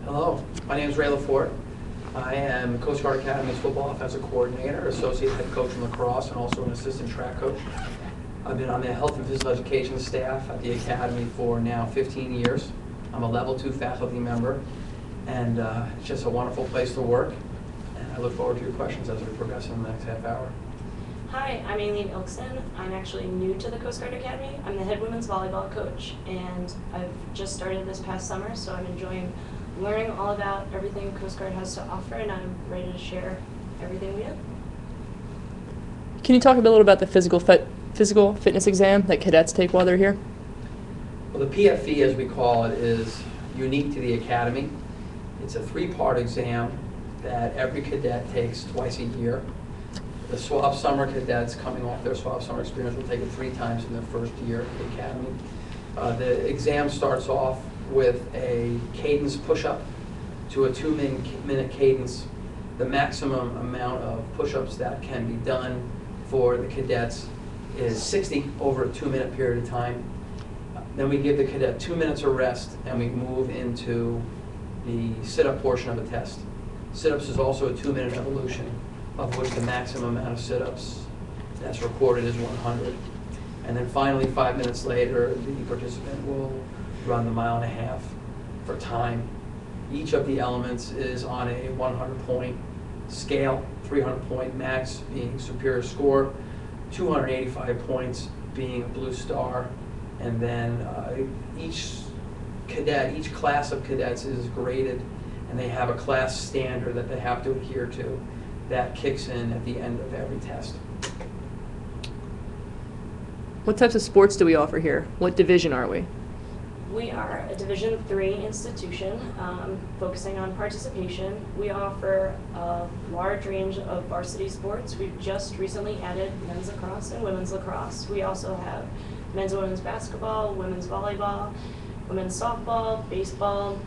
Hello, my name is Ray LaForte. I am Coast Guard Academy's football offensive coordinator, associate head coach in lacrosse, and also an assistant track coach. I've been on the health and physical education staff at the academy for now 15 years. I'm a level 2 faculty member, and it's just a wonderful place to work. And I look forward to your questions as we progress in the next half hour. Hi, I'm Aileen Ilkson. I'm actually new to the Coast Guard Academy. I'm the head women's volleyball coach, and I've just started this past summer, so I'm enjoying learning all about everything Coast Guard has to offer, and I'm ready to share everything we do. Can you talk a little about the physical fitness exam that cadets take while they're here? Well, the PFE, as we call it, is unique to the academy. It's a 3-part exam that every cadet takes twice a year. The SWAB summer cadets coming off their SWAB summer experience will take it 3 times in their first year at the academy. The exam starts off with a cadence push-up to a 2-minute cadence. The maximum amount of push-ups that can be done for the cadets is 60 over a 2-minute period of time. Then we give the cadet 2 minutes of rest, and we move into the sit-up portion of the test. Sit-ups is also a 2-minute evolution, of which the maximum amount of sit-ups that's recorded is 100. And then finally, 5 minutes later, the participant will run the 1.5 miles for time. Each of the elements is on a 100-point scale, 300-point max being superior score, 285 points being a blue star, and then each class of cadets is graded, and they have a class standard that they have to adhere to. That kicks in at the end of every test. What types of sports do we offer here? What division are we? We are a Division III institution focusing on participation. We offer a large range of varsity sports. We've just recently added men's lacrosse and women's lacrosse. We also have men's and women's basketball, women's volleyball, women's softball, baseball,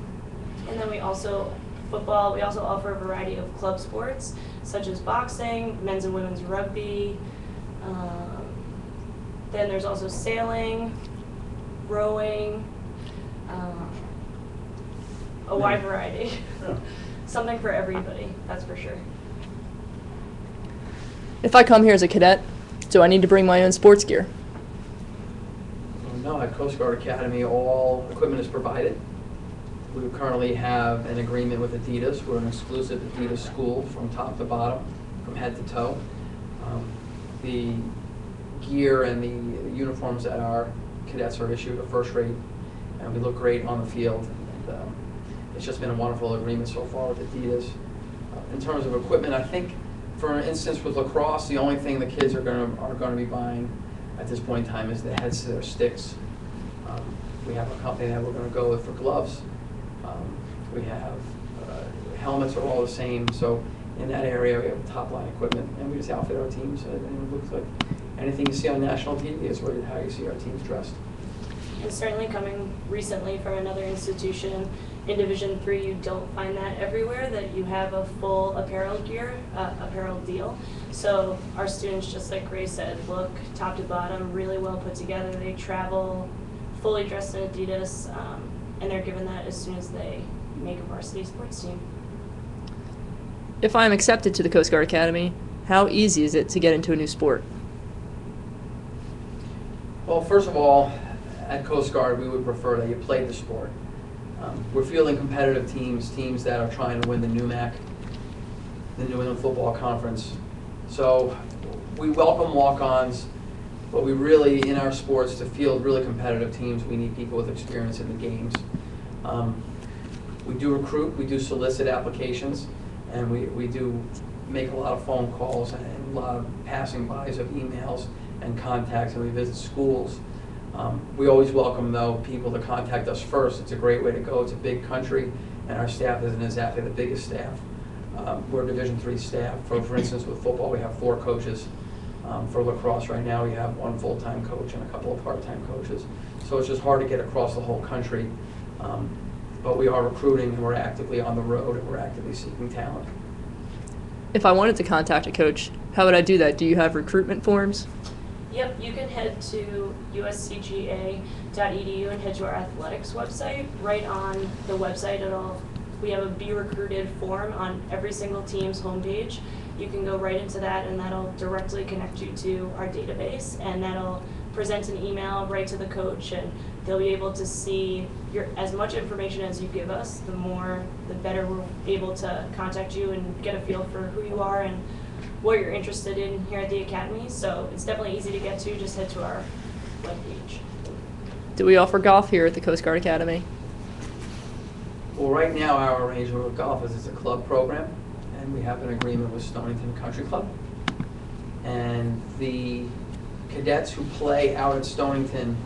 and then we also football. We also offer a variety of club sports such as boxing, men's and women's rugby. Then there's also sailing, rowing, a wide variety. Something for everybody, that's for sure. If I come here as a cadet, do I need to bring my own sports gear? No, at Coast Guard Academy, all equipment is provided. We currently have an agreement with Adidas. We're an exclusive Adidas school from top to bottom, from head to toe. The gear and the uniforms that our cadets are issued are first rate, and we look great on the field. And, it's just been a wonderful agreement so far with Adidas. In terms of equipment, I think, for instance, with lacrosse, the only thing the kids are going to be buying at this point in time is the heads to their sticks. We have a company that we're going to go with for gloves. We have helmets are all the same, so in that area we have top line equipment, and we just outfit our teams, and it looks like anything you see on national TV is how you see our teams dressed. And certainly coming recently from another institution in Division III, you don't find that everywhere, that you have a full apparel deal. So our students, just like Ray said, look top to bottom, really well put together. They travel fully dressed in Adidas, and they're given that as soon as they make a varsity sports team. If I am accepted to the Coast Guard Academy, how easy is it to get into a new sport? Well, first of all, at Coast Guard, we would prefer that you play the sport. We're fielding competitive teams that are trying to win the NEWMAC, the New England Football Conference. So we welcome walk-ons, but we really, in our sports, to field really competitive teams, we need people with experience in the games. We do recruit, we do solicit applications, and we do make a lot of phone calls and a lot of passing bys of emails and contacts, and we visit schools. We always welcome, though, people to contact us first. It's a great way to go. It's a big country, and our staff isn't exactly the biggest staff. We're a Division III staff. For instance, with football, we have 4 coaches. For lacrosse right now, we have 1 full-time coach and a couple of part-time coaches. So it's just hard to get across the whole country. But we are recruiting, and we're actively on the road, and we're actively seeking talent. If I wanted to contact a coach, how would I do that? Do you have recruitment forms? Yep, you can head to uscga.edu and head to our athletics website. Right on the website, it'll We have a Be Recruited form on every single team's homepage. You can go right into that, and that'll directly connect you to our database, and that'll present an email right to the coach, and they'll be able to see as much information as you give us. The better we're able to contact you and get a feel for who you are and what you're interested in here at the Academy. So it's definitely easy to get to. Just head to our webpage. Do we offer golf here at the Coast Guard Academy? Well, right now our arrangement with golf is it's a club program, and we have an agreement with Stonington Country Club. And the cadets who play out at Stonington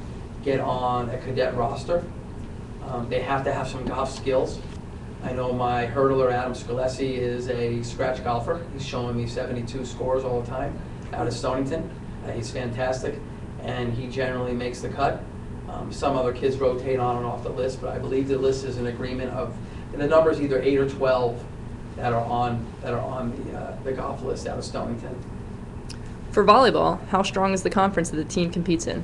get on a cadet roster. They have to have some golf skills. I know my hurdler, Adam Scalesi, is a scratch golfer. He's showing me 72 scores all the time out at Stonington. He's fantastic, and he generally makes the cut. Some other kids rotate on and off the list, but I believe the list is an agreement of, and the number is either 8 or 12 that are on the golf list out of Stonington. For volleyball, how strong is the conference that the team competes in?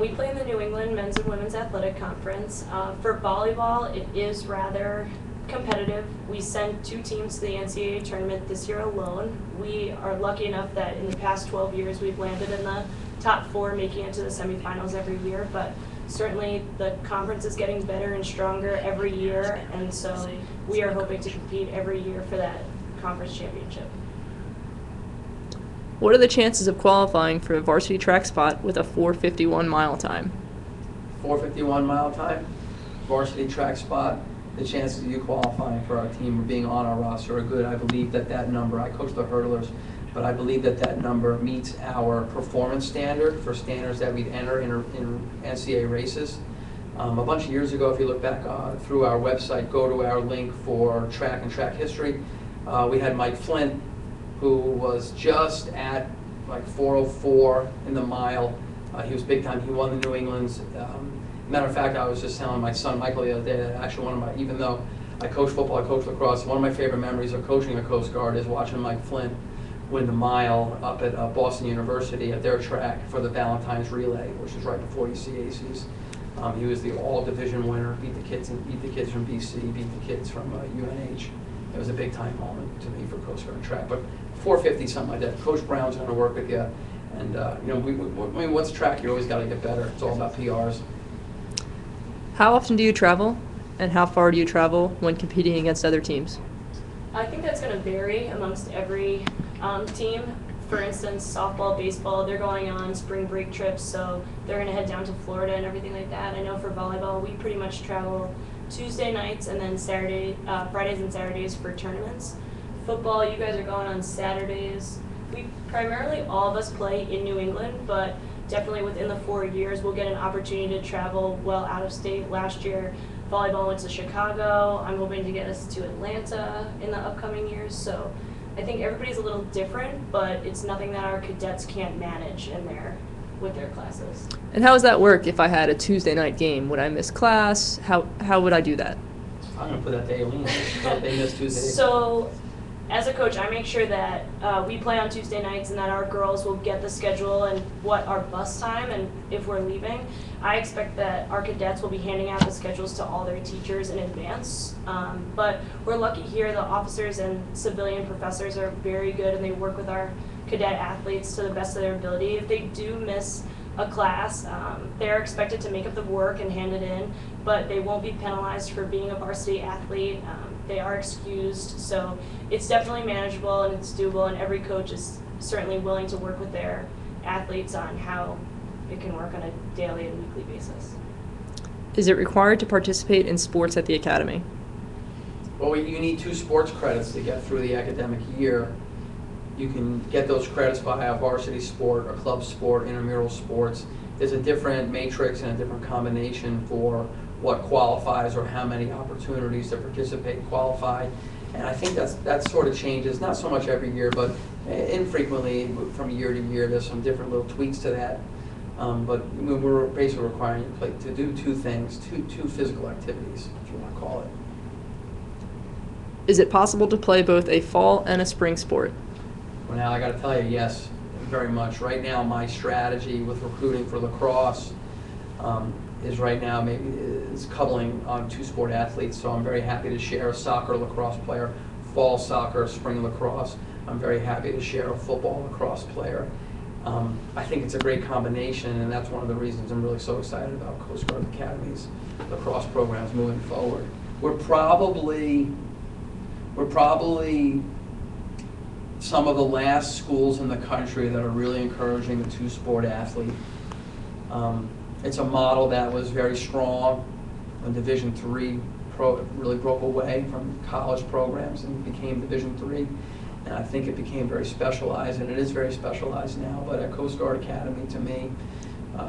We play in the New England Men's and Women's Athletic Conference. For volleyball, it is rather competitive. We sent 2 teams to the NCAA tournament this year alone. We are lucky enough that in the past 12 years we've landed in the top 4, making it to the semifinals every year, but certainly the conference is getting better and stronger every year, and so we are hoping to compete every year for that conference championship. What are the chances of qualifying for a varsity track spot with a 4:51 mile time? 4:51 mile time, varsity track spot. The chances of you qualifying for our team or being on our roster are good. I believe that number, I coach the hurdlers, but I believe that number meets our performance standard for standards that we'd enter in NCAA races. A bunch of years ago, if you look back through our website, go to our link for track and track history, we had Mike Flint, who was just at like 4:04 in the mile. He was big time. He won the New England's. Matter of fact, I was just telling my son Michael the other day that actually even though I coach football, I coach lacrosse, one of my favorite memories of coaching the Coast Guard is watching Mike Flint win the mile up at Boston University at their track for the Valentine's Relay, which is right before ECACs. He was the all-division winner, beat the kids from BC, beat the kids from UNH. It was a big-time moment to me for Coast Guard track. But 450, something like that. Coach Brown's going to work with you. And, what's track? You always got to get better. It's all about PRs. How often do you travel, and how far do you travel when competing against other teams? I think that's going to vary amongst every team. For instance, softball, baseball, they're going on spring break trips, so they're going to head down to Florida and everything like that. I know for volleyball, we pretty much travel Tuesday nights and then Fridays and Saturdays for tournaments. Football, you guys are going on Saturdays. We primarily, all of us play in New England, but definitely within the 4 years, we'll get an opportunity to travel well out of state. Last year, volleyball went to Chicago. I'm hoping to get us to Atlanta in the upcoming years. So I think everybody's a little different, but it's nothing that our cadets can't manage with their classes. And how does that work if I had a Tuesday night game? Would I miss class? How would I do that? I'm going to put that to Aileen. They miss Tuesday. So as a coach, I make sure that we play on Tuesday nights and that our girls will get the schedule and what our bus time and if we're leaving. I expect that our cadets will be handing out the schedules to all their teachers in advance. But we're lucky here, the officers and civilian professors are very good and they work with our cadet athletes to the best of their ability. If they do miss a class, they're expected to make up the work and hand it in, but they won't be penalized for being a varsity athlete. They are excused, so it's definitely manageable and it's doable, and every coach is certainly willing to work with their athletes on how it can work on a daily and weekly basis. Is it required to participate in sports at the academy? Well, you need 2 sports credits to get through the academic year. You can get those credits via varsity sport, or club sport, intramural sports. There's a different matrix and a different combination for what qualifies or how many opportunities to participate qualify. And I think that sort of changes, not so much every year, but infrequently from year to year. There's some different little tweaks to that. But we're basically requiring you to do 2 things, two physical activities, if you want to call it. Is it possible to play both a fall and a spring sport? Well, now I got to tell you, yes, very much. Right now, my strategy with recruiting for lacrosse is right now maybe it's coupling two-sport athletes, so I'm very happy to share a soccer lacrosse player, fall soccer, spring lacrosse. I'm very happy to share a football lacrosse player. I think it's a great combination, and that's one of the reasons I'm really so excited about Coast Guard Academy's lacrosse programs moving forward. We're probably some of the last schools in the country that are really encouraging the two-sport athlete. It's a model that was very strong when Division III really broke away from college programs and became Division III. And I think it became very specialized, and it is very specialized now. But at Coast Guard Academy, to me,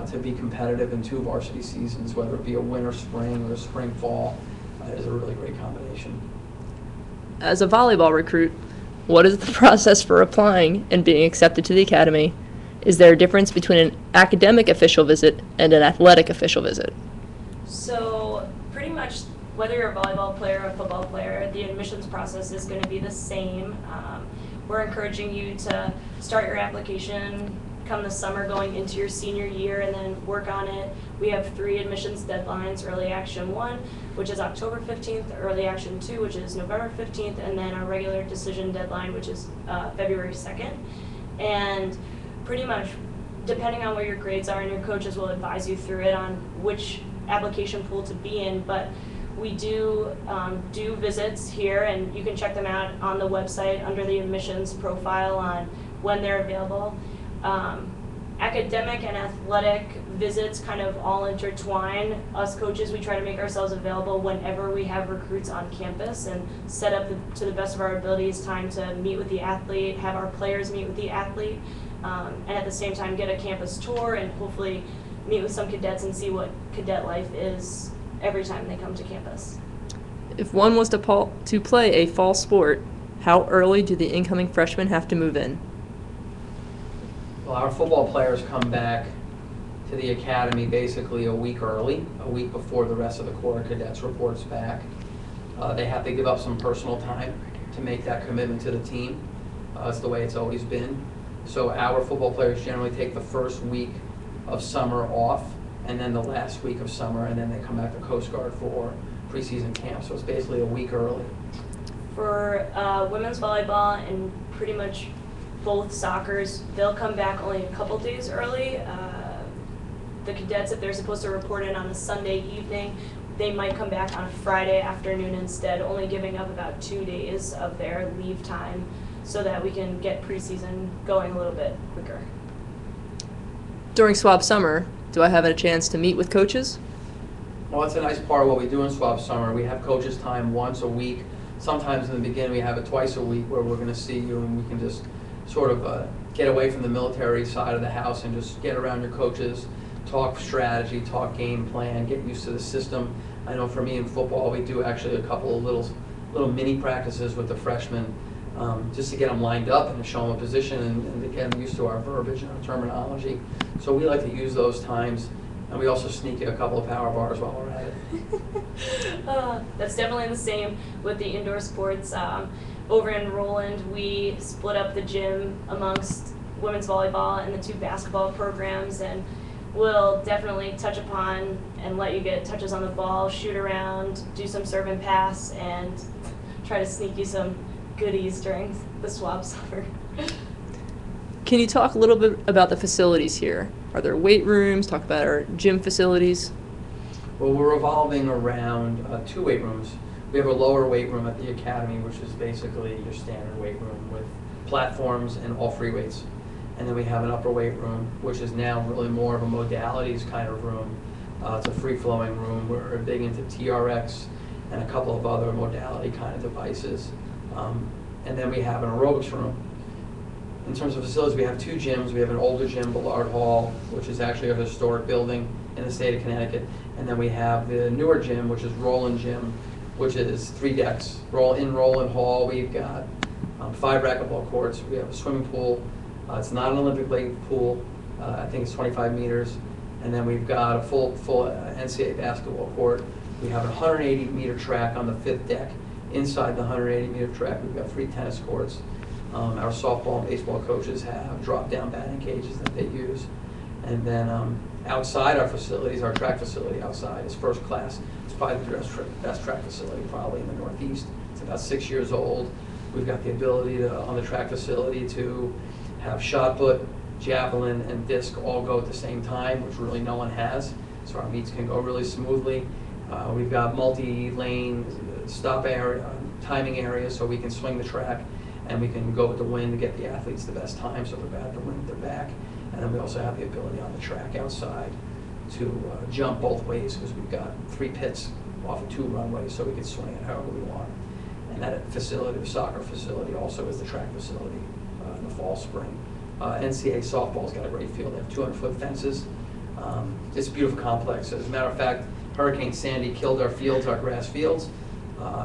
to be competitive in 2 varsity seasons, whether it be a winter spring or spring fall, is a really great combination. As a volleyball recruit, what is the process for applying and being accepted to the academy? Is there a difference between an academic official visit and an athletic official visit? So pretty much whether you're a volleyball player or a football player, the admissions process is going to be the same. We're encouraging you to start your application come the summer going into your senior year and then work on it. We have 3 admissions deadlines: Early Action 1, which is October 15th, Early Action 2, which is November 15th, and then our regular decision deadline, which is February 2nd. And pretty much, depending on where your grades are, and your coaches will advise you through it on which application pool to be in, but we do visits here, and you can check them out on the website under the admissions profile on when they're available. Academic and athletic visits kind of all intertwine. Us coaches, we try to make ourselves available whenever we have recruits on campus and set up to the best of our abilities time to meet with the athlete, have our players meet with the athlete, and at the same time get a campus tour and hopefully meet with some cadets and see what cadet life is every time they come to campus. If one was to play a fall sport, how early do the incoming freshmen have to move in? Well, our football players come back to the academy basically a week early, a week before the rest of the Corps of Cadets reports back. They have to give up some personal time to make that commitment to the team. It's the way it's always been. So our football players generally take the first week of summer off, and then the last week of summer, and then they come back to Coast Guard for preseason camp. So it's basically a week early. For women's volleyball and pretty much both soccers, they'll come back only a couple days early. The cadets, if they're supposed to report in on a Sunday evening, they might come back on a Friday afternoon instead, only giving up about 2 days of their leave time so that we can get preseason going a little bit quicker. During swab summer, do I have a chance to meet with coaches? Well, that's a nice part of what we do in swab summer. We have coaches time once a week. Sometimes in the beginning we have it twice a week where we're going to see you and we can just sort of get away from the military side of the house and just get around your coaches, talk strategy, talk game plan, get used to the system. I know for me in football we do actually a couple of little mini practices with the freshmen just to get them lined up and to show them a position and to get them used to our verbiage and our terminology. So we like to use those times, and we also sneak in a couple of power bars while we're at it. That's definitely the same with the indoor sports. Over in Roland, we split up the gym amongst women's volleyball and the 2 basketball programs, and we'll definitely touch upon and let you get touches on the ball, shoot around, do some serve and pass, and try to sneak you some goodies during the swab summer. Can you talk a little bit about the facilities here? Are there weight rooms? Talk about our gym facilities. Well, we're revolving around 2 weight rooms. We have a lower weight room at the academy, which is basically your standard weight room with platforms and all free weights. And then we have an upper weight room, which is now really more of a modalities kind of room. It's a free-flowing room. We're big into TRX and a couple of other modality kind of devices. And then we have an aerobics room. In terms of facilities, we have 2 gyms. We have an older gym, Ballard Hall, which is actually a historic building in the state of Connecticut. And then we have the newer gym, which is Roland Gym, which is 3 decks. In Roland Hall, we've got 5 racquetball courts. We have a swimming pool. It's not an Olympic lake pool. I think it's 25 meters. And then we've got a full NCAA basketball court. We have a 180-meter track on the 5th deck. Inside the 180-meter track, we've got 3 tennis courts. Our softball and baseball coaches have drop-down batting cages that they use. And then outside our facilities, our track facility outside is first class. It's probably the best track facility probably in the Northeast. It's about 6 years old. We've got the ability to, on the track facility, to have shot put, javelin, and disc all go at the same time, which really no one has. So our meets can go really smoothly. We've got multi-lane stop area, timing areas, so we can swing the track and we can go with the wind to get the athletes the best time, so they're bad the wind at their back. And then we also have the ability on the track outside to jump both ways, because we've got 3 pits off of 2 runways, so we can swing it however we want. And that facility, the soccer facility, also is the track facility in the fall, spring. NCAA softball's got a great field. They have 200-foot fences. It's a beautiful complex. As a matter of fact, Hurricane Sandy killed our fields, our grass fields.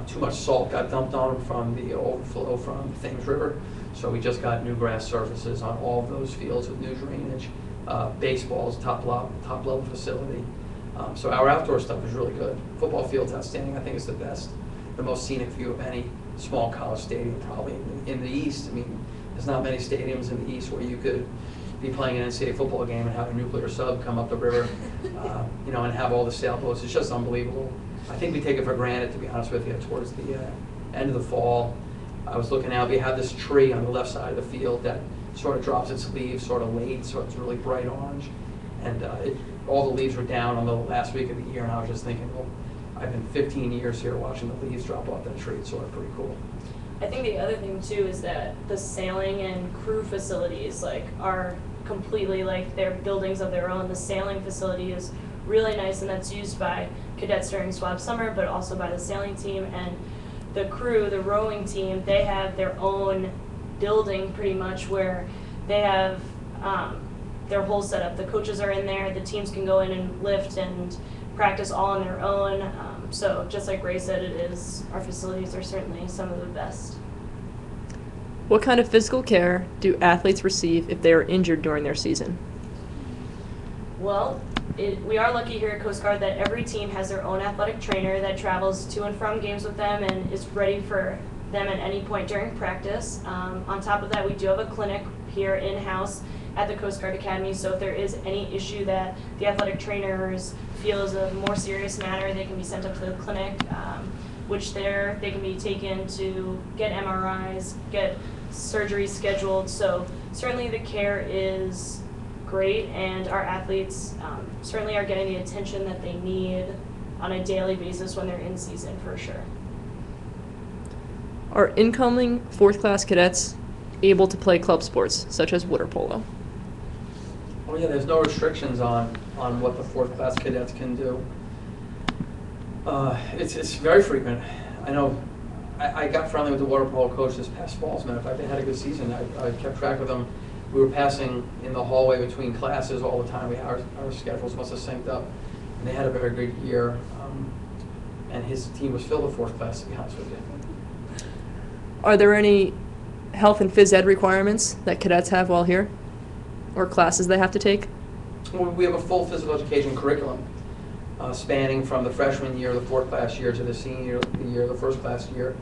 Too much salt got dumped on them from the overflow from the Thames River. So we just got new grass surfaces on all of those fields with new drainage. Baseball's top level facility. So our outdoor stuff is really good. Football field's outstanding. I think it's the best, the most scenic view of any small college stadium probably in the East. I mean, there's not many stadiums in the East where you could be playing an NCAA football game and have a nuclear sub come up the river, you know, and have all the sailboats. It's just unbelievable. I think we take it for granted, to be honest with you, towards the end of the fall. I was looking out, we have this tree on the left side of the field that sort of drops its leaves sort of late, so it's really bright orange. And all the leaves were down on the last week of the year, and I was just thinking, well, I've been 15 years here watching the leaves drop off that tree. It's sort of pretty cool. I think the other thing too is that the sailing and crew facilities are completely they're buildings of their own. The sailing facility is really nice, and that's used by cadets during swab summer, but also by the sailing team. And the crew, the rowing team, they have their own building pretty much, where they have their whole setup. The coaches are in there, the teams can go in and lift and practice all on their own. So just like Ray said, our facilities are certainly some of the best. What kind of physical care do athletes receive if they are injured during their season? Well, we are lucky here at Coast Guard that every team has their own athletic trainer that travels to and from games with them and is ready for them at any point during practice. On top of that, we do have a clinic here in-house at the Coast Guard Academy, so if there is any issue that the athletic trainers feel is a more serious matter, they can be sent up to the clinic, which they can be taken to get MRIs, get surgery scheduled. So certainly the care is great, and our athletes certainly are getting the attention that they need on a daily basis when they're in season, for sure. Are incoming 4th class cadets able to play club sports, such as water polo? Oh yeah, there's no restrictions on what the 4th class cadets can do. It's very frequent. I know I got friendly with the water polo coach this past fall. As a matter of fact, they had a good season. I kept track of them. We were passing in the hallway between classes all the time. Our schedules must have synced up. And they had a very good year. And his team was filled with 4th class, to be honest with you. Are there any health and phys ed requirements that cadets have while here, or classes they have to take? Well, we have a full physical education curriculum spanning from the freshman year, the 4th class year, to the senior year, the 1st class year.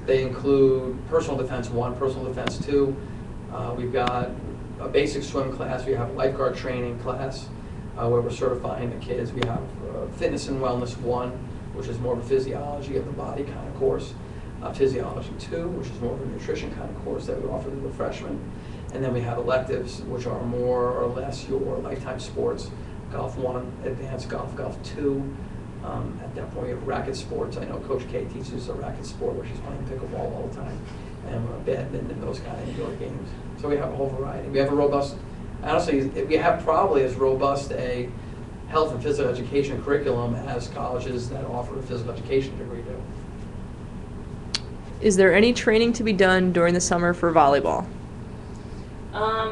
They include personal defense 1, personal defense 2. We've got a basic swim class. We have a lifeguard training class where we're certifying the kids. We have fitness and wellness 1, which is more of a physiology of the body kind of course. Physiology 2, which is more of a nutrition kind of course that we offer to the freshmen. And then we have electives, which are more or less your lifetime sports. Golf 1, advanced golf, golf 2. At that point, we have racket sports. I know Coach K teaches a racket sport where she's playing pickleball all the time, and badminton and those kind of indoor games. So we have a whole variety. We have a robust, honestly, we have probably as robust a health and physical education curriculum as colleges that offer a physical education degree do. Is there any training to be done during the summer for volleyball?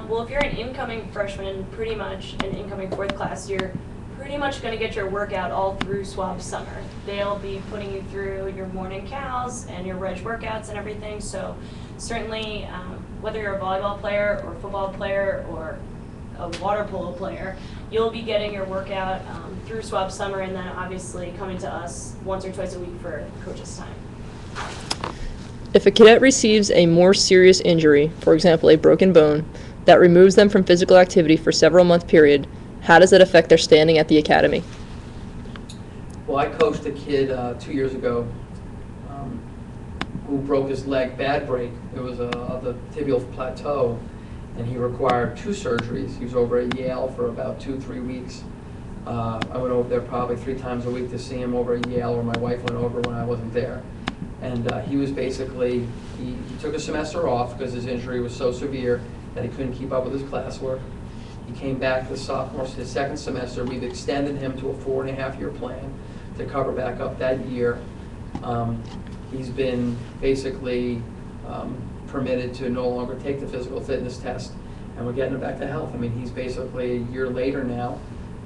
Well, if you're an incoming freshman, pretty much an incoming 4th class, you're pretty much going to get your workout all through swab summer. They'll be putting you through your morning cows and your reg workouts and everything. So certainly, whether you're a volleyball player or football player or a water polo player, you'll be getting your workout through swab summer, and then obviously coming to us once or twice a week for coach's time. If a cadet receives a more serious injury, for example, a broken bone, that removes them from physical activity for several month period, how does it affect their standing at the academy? Well, I coached a kid 2 years ago who broke his leg, bad break. It was of the tibial plateau, and he required 2 surgeries. He was over at Yale for about 2-3 weeks. I went over there probably 3 times a week to see him over at Yale, where my wife went over when I wasn't there. And he was basically, he took a semester off because his injury was so severe that he couldn't keep up with his classwork. He came back his 2nd semester. We've extended him to a 4.5-year plan to cover back up that year. He's been basically permitted to no longer take the physical fitness test, and we're getting him back to health. I mean, he's basically a year later now,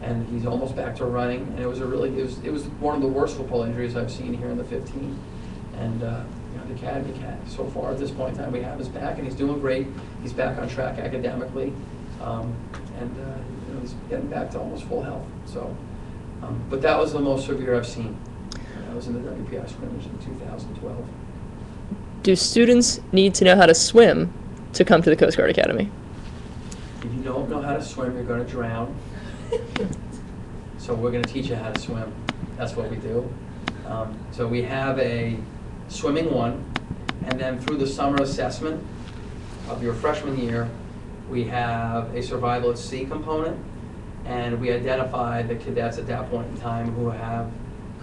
and he's almost back to running. And it was one of the worst football injuries I've seen here in the 15. And the academy so far at this point in time, we have his back, and he's doing great. He's back on track academically, he's getting back to almost full health. So, but that was the most severe I've seen. That was in the WPI scrimmage in 2012. Do students need to know how to swim to come to the Coast Guard Academy? If you don't know how to swim, you're going to drown. So we're going to teach you how to swim. That's what we do. So we have a swimming 1, and then through the summer assessment of your freshman year, we have a survival at sea component, and we identify the cadets at that point in time who have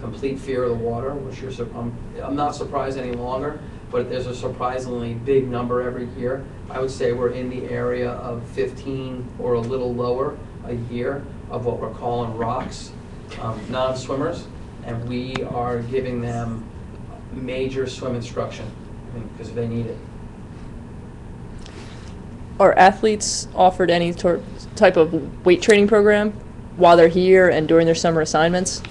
complete fear of the water, which I'm not surprised any longer, but there's a surprisingly big number every year. I would say we're in the area of 15 or a little lower a year of what we're calling rocks, non-swimmers, and we are giving them major swim instruction because they need it. Are athletes offered any type of weight training program while they're here and during their summer assignments?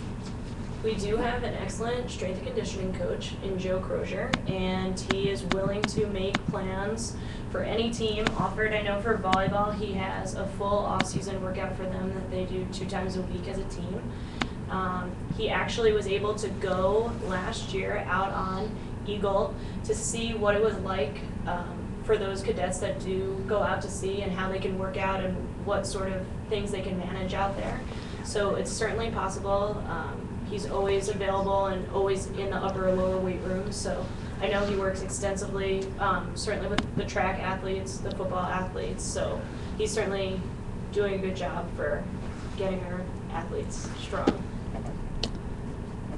We do have an excellent strength and conditioning coach in Joe Crozier, and he is willing to make plans for any team offered. I know for volleyball, he has a full off-season workout for them that they do 2 times a week as a team. He actually was able to go last year out on Eagle to see what it was like for those cadets that do go out to sea and how they can work out and what sort of things they can manage out there. So it's certainly possible. He's always available and always in the upper or lower weight rooms. So I know he works extensively, certainly with the track athletes, the football athletes. So he's certainly doing a good job for getting our athletes strong.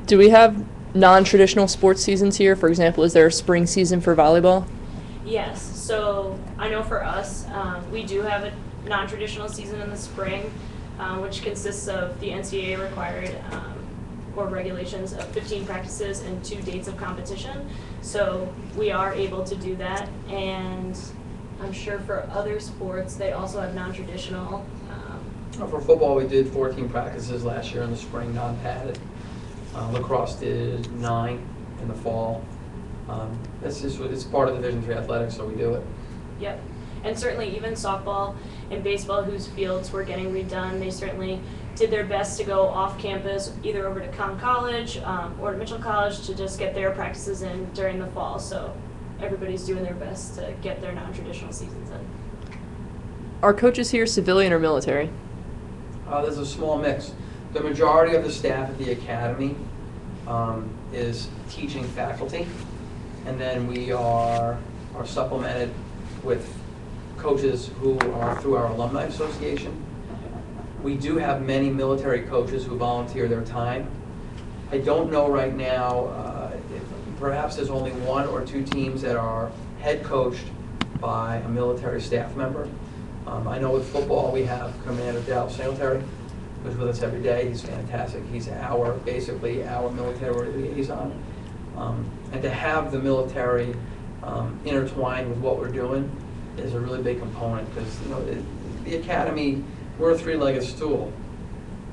Do we have non-traditional sports seasons here? For example, is there a spring season for volleyball? Yes, so I know for us, we do have a non-traditional season in the spring, which consists of the NCAA required or regulations of 15 practices and 2 dates of competition. So we are able to do that, and I'm sure for other sports they also have non-traditional. For football, we did 14 practices last year in the spring, non-padded. Lacrosse did 9 in the fall. It's part of Division III athletics, so we do it. Yep, and certainly even softball and baseball, whose fields were getting redone, they certainly did their best to go off campus, either over to Conn College or to Mitchell College, to just get their practices in during the fall. So everybody's doing their best to get their non-traditional seasons in. Are coaches here civilian or military? There's a small mix. The majority of the staff at the academy is teaching faculty, and then we are supplemented with coaches who are through our alumni association. We do have many military coaches who volunteer their time. I don't know right now, perhaps there's only 1 or 2 teams that are head coached by a military staff member. I know with football we have Commander Dal Singletary, who's with us every day. He's fantastic. He's basically our military liaison. And to have the military intertwined with what we're doing is a really big component, because the academy, we're a 3-legged stool.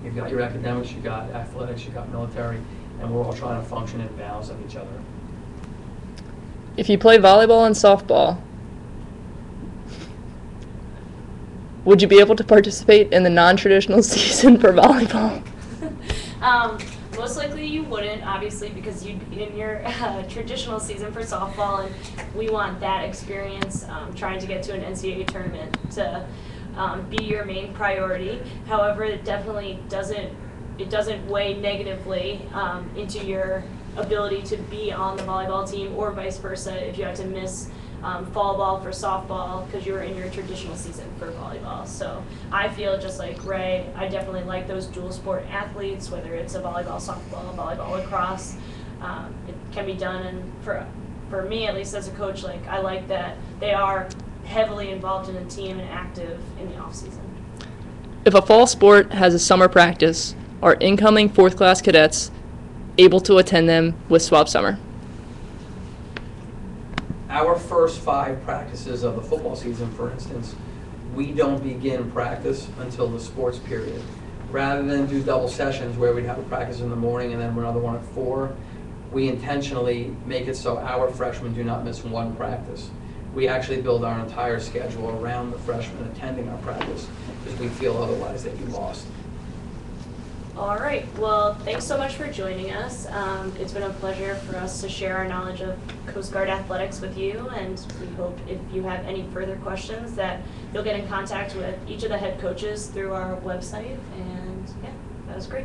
You've got your academics, you've got athletics, you've got military, and we're all trying to function in balance of each other. If you play volleyball and softball, would you be able to participate in the non-traditional season for volleyball? Most likely you wouldn't, obviously, because you'd be in your traditional season for softball, and we want that experience, trying to get to an NCAA tournament to be your main priority. However, it definitely doesn't weigh negatively into your ability to be on the volleyball team, or vice versa if you had to miss fall ball for softball because you were in your traditional season for volleyball. So I feel just like Ray, I definitely like those dual sport athletes, whether it's a volleyball, softball, volleyball, lacrosse. It can be done, and for me, at least as a coach, like I like that they are heavily involved in a team and active in the off season. If a fall sport has a summer practice, are incoming fourth class cadets able to attend them with swap summer? Our first 5 practices of the football season, for instance, we don't begin practice until the sports period. Rather than do double sessions where we'd have a practice in the morning and then another one at 4, we intentionally make it so our freshmen do not miss one practice. We actually build our entire schedule around the freshmen attending our practice because we feel otherwise they'd be lost. All right, well, thanks so much for joining us. It's been a pleasure for us to share our knowledge of Coast Guard athletics with you, and we hope if you have any further questions that you'll get in contact with each of the head coaches through our website, and yeah, that was great.